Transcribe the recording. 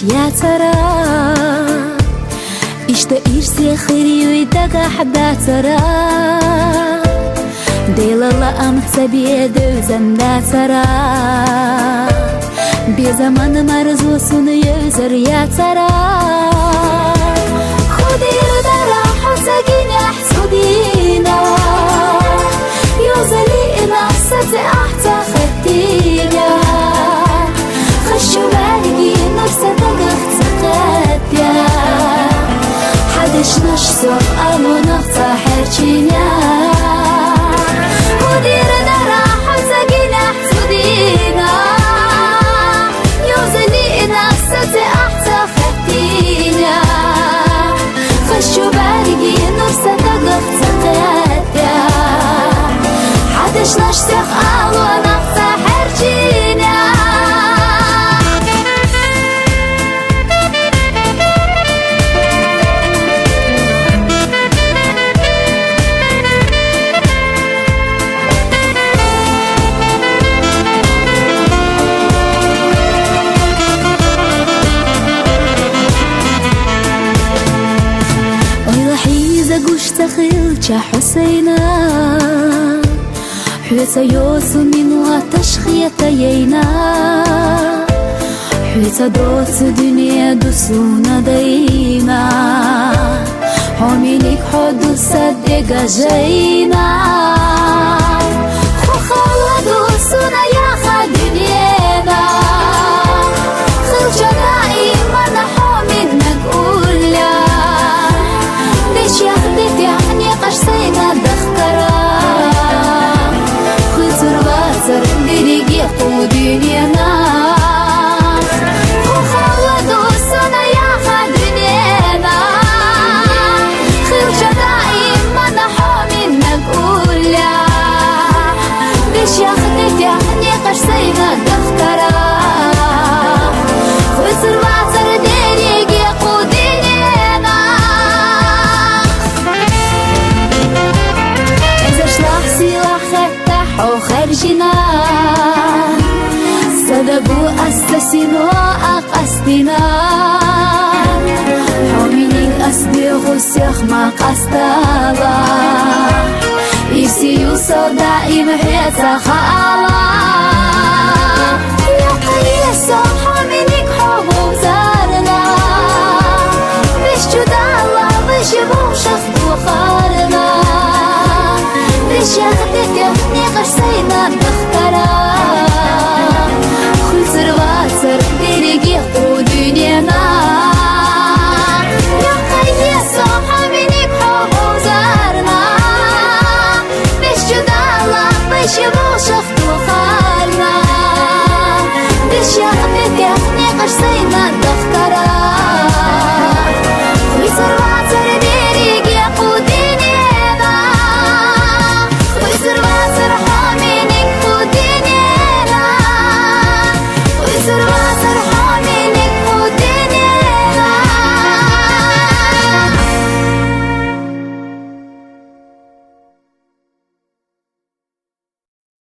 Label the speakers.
Speaker 1: يا ترى اشتقيش سيخري ويدقى حدا ترى ديل الله أمت بيدو زندا ترى بزمان مرزو سن يزر يا ترى خدي ردرا حسقين يحسدينا يوزلي إنا ستي أحتا خدينا خشو بالي نفسي تقفت قديا حدش نشسوق أمو نقطة حرشينا خدي ردرا حسقين يحسدينا يوزلي إنا ستي أحتا خدينا خشو بالي نفسي تقفت قديا حدش نشسوق أمو نقطة حرشينا تخيل حسينا حيث يوسمين وتشخية يينا حيث دوت دنيا دوسونا دينا حميلك حدو صدق جينا خخوا دوسونا يا خدنينا خلجنا إيمانا حامل نقولا ليش ياخدت يعني قشتينا دخكرا خطر باتر ديريك يقودينينا وخوا دوسنا يا خدنينا خرجة دائما نحومي نقولا ليش ياخدت يعني قشتينا دخكرا خطر باتر ديريك يقودينينا وخرجنا صدقوا أستسنوا أقصدنا حومينك أصدي غسيخ ما قصدها إيسيو صدائي محيطة خالا